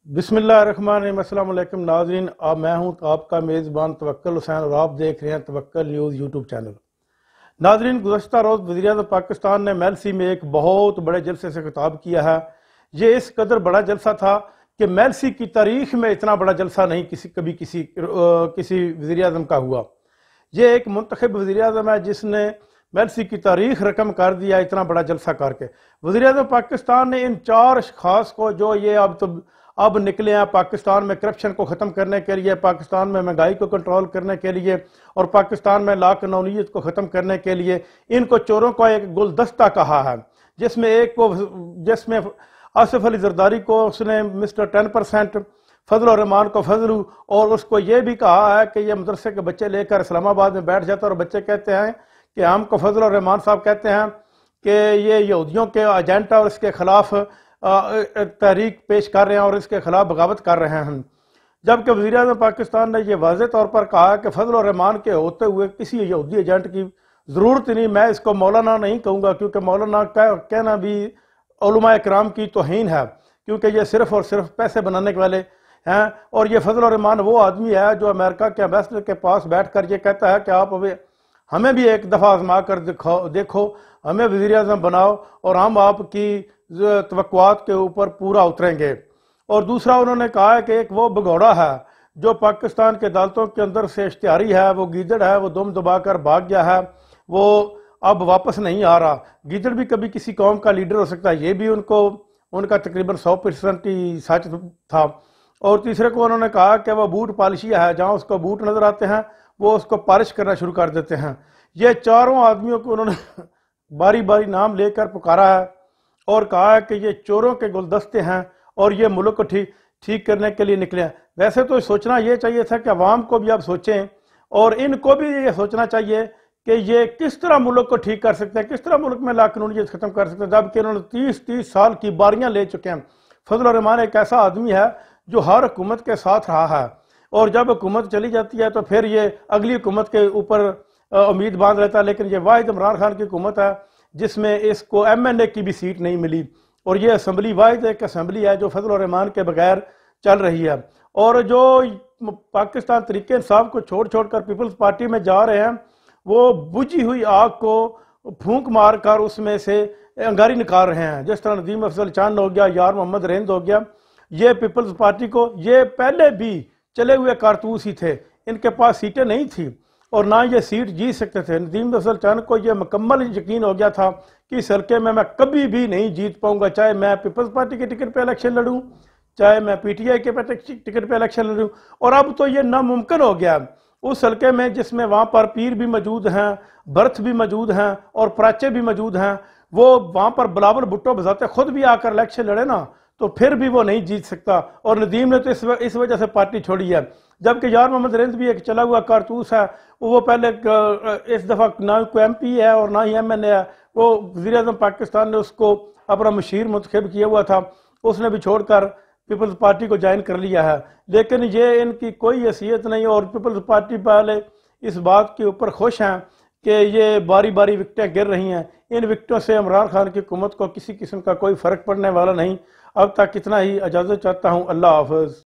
بسم اللہ الرحمن الرحیم۔ السلام علیکم ناظرین، میں ہوں آپ کا میزبان توکل حسین اور آپ دیکھ رہے ہیں توکل نیوز یوٹیوب چینل۔ ناظرین، گزشتہ روز وزیر اعظم پاکستان نے میلسی میں ایک بہت بڑے جلسے سے خطاب کیا ہے۔ یہ اس قدر بڑا جلسہ تھا کہ میلسی کی تاریخ میں اتنا بڑا جلسہ نہیں کبھی کسی وزیر اعظم کا ہوا۔ یہ ایک منتخب وزیر اعظم ہے جس نے میلسی کی تاریخ رقم کر دیا اتنا بڑا جلسہ کر کے۔ وزیر اعظم پاکستان نے ان 4 اشخاص کو جو یہ اب نکلے ہیں پاکستان میں کرپشن کو ختم کرنے کے لیے، پاکستان میں مہنگائی کو کنٹرول کرنے کے لیے اور پاکستان میں لا قانونیت کو ختم کرنے کے لیے، ان کو چوروں کا ایک گلدستہ کہا ہے، جس میں آصف علی زرداری کو اس نے مسٹر 10%، فضل الرحمان کو فضلو، اور اس کو یہ بھی کہا ہے کہ یہ مدرسے کے بچے لے کر اسلام آباد میں بیٹھ جاتا ہے اور بچے کہتے ہیں کہ ہم کو فضل الرحمان صاحب کہتے ہیں کہ یہ یہودیوں کے ایجنٹ اور اس کے خلاف تحریک پیش کر رہے ہیں اور اس کے خلاف بغاوت کر رہے ہیں، جبکہ وزیر اعظم پاکستان نے یہ واضح طور پر کہا کہ فضل الرحمان کے ہوتے ہوئے کسی یہودی ایجنٹ کی ضرورت نہیں۔ میں اس کو مولانا نہیں کہوں گا کیونکہ مولانا کہنا بھی علماء اکرام کی توہین ہے، کیونکہ یہ صرف اور صرف پیسے بنانے والے ہیں۔ اور یہ فضل الرحمان وہ آدمی ہے جو امریکہ کے ایمبیسڈر کے پاس بیٹھ کر یہ کہتا ہے کہ آپ ہمیں بھی ایک دفعہ آزما کر دیکھو، ہمیں وزیر اعظم بناؤ اور ہم آپ کی توقعات کے اوپر پورا اتریں گے۔ اور دوسرا انہوں نے کہا ہے کہ ایک وہ بگوڑا ہے جو پاکستان کے عدالتوں کے اندر سے اشتہاری ہے، وہ گیدڑ ہے، وہ دم دبا کر بھاگ گیا ہے، وہ اب واپس نہیں آ رہا۔ گیدڑ بھی کبھی کسی قوم کا لیڈر ہو سکتا ہے، یہ بھی ان کا تقریباً 100% ہی سچ تھا۔ اور تیسرے کو انہوں نے کہا کہ وہ بوٹ پالشیا ہے، جہاں اس کو بوٹ نظر آتے ہیں وہ اس کو پالش کرنا شروع کر دیتے ہیں۔ یہ چاروں آدمیوں کو انہوں نے باری باری نام لے کر پکارا ہے اور کہا ہے کہ یہ چوروں کے گلدستے ہیں اور یہ ملک کو ٹھیک کرنے کے لیے نکلے ہیں۔ ویسے تو سوچنا یہ چاہیے تھا کہ عوام کو بھی اب سوچیں اور ان کو بھی یہ سوچنا چاہیے کہ یہ کس طرح ملک کو ٹھیک کر سکتے ہیں، کس طرح ملک میں لا قانونیت ختم کر سکتے ہیں، جبکہ انہوں نے 30 سال کی باریاں لے چکے ہیں۔ فضل الرحمان ایک ایسا آدمی ہے جو ہر حکومت کے ساتھ رہا ہے اور جب حکومت چلی جاتی ہے تو پھر یہ اگلی حکومت کے اوپر امید باندھ لیتا ہے، لیکن یہ واحد عمران خان کی حکومت ہے جس میں اس کو MNA کی بھی سیٹ نہیں ملی، اور یہ اسمبلی واحد ایک اسمبلی ہے جو فضل الرحمان کے بغیر چل رہی ہے۔ اور جو پاکستان تحریک انصاف کو چھوڑ کر پیپلز پارٹی میں جا رہے ہیں، وہ بجھی ہوئی آگ کو پھونک مار کر اس میں سے انگاری نکال رہے ہیں، جس طرح ندیم افضل چاند ہو گیا، یار محمد رند ہو گیا۔ یہ پیپلز پارٹی کو یہ پہلے بھی چلے ہوئے کارتوس ہی تھے، ان کے پاس سیٹیں نہیں تھیں اور نہ یہ سیٹ جیت سکتے تھے۔ ندیم افضل چاند کو یہ مکمل یقین ہو گیا تھا کہ اس حلقے میں کبھی بھی نہیں جیت پاؤں گا، چاہے میں پیپلز پارٹی کے ٹکٹ پہ الیکشن لڑوں، چاہے میں PTI کے ٹکٹ پہ الیکشن لڑوں۔ اور اب تو یہ ناممکن ہو گیا اس حلقے میں جس میں وہاں پر پیر بھی موجود ہیں، برتھ بھی موجود ہیں اور پراچے بھی موجود ہیں، وہ وہاں پر بلاول بھٹو بذات خود بھی آ کر الیکشن لڑے نا تو پھر بھی وہ نہیں جیت سکتا، اور ندیم نے تو اس وجہ سے پارٹی چھوڑی ہے۔ جبکہ یار محمد رند بھی ایک چلا ہوا کارتوس ہے، وہ پہلے اس دفعہ نہ کوئی MP ہے اور نہ ہی MNA ہے، وہ وزیر اعظم پاکستان نے اس کو اپنا مشیر منتخب کیا ہوا تھا، اس نے بھی چھوڑ کر پیپلز پارٹی کو جوائن کر لیا ہے، لیکن یہ ان کی کوئی حیثیت نہیں۔ اور پیپلز پارٹی والے اس بات کے اوپر خوش ہیں کہ یہ باری باری وکٹیں گر رہی ہیں، ان وکٹوں سے عمران خان کی حکومت کو کسی قسم کا کوئی فرق پڑنے والا نہیں۔ اب تک اتنا ہی، اجازت چاہتا ہوں، اللہ حافظ۔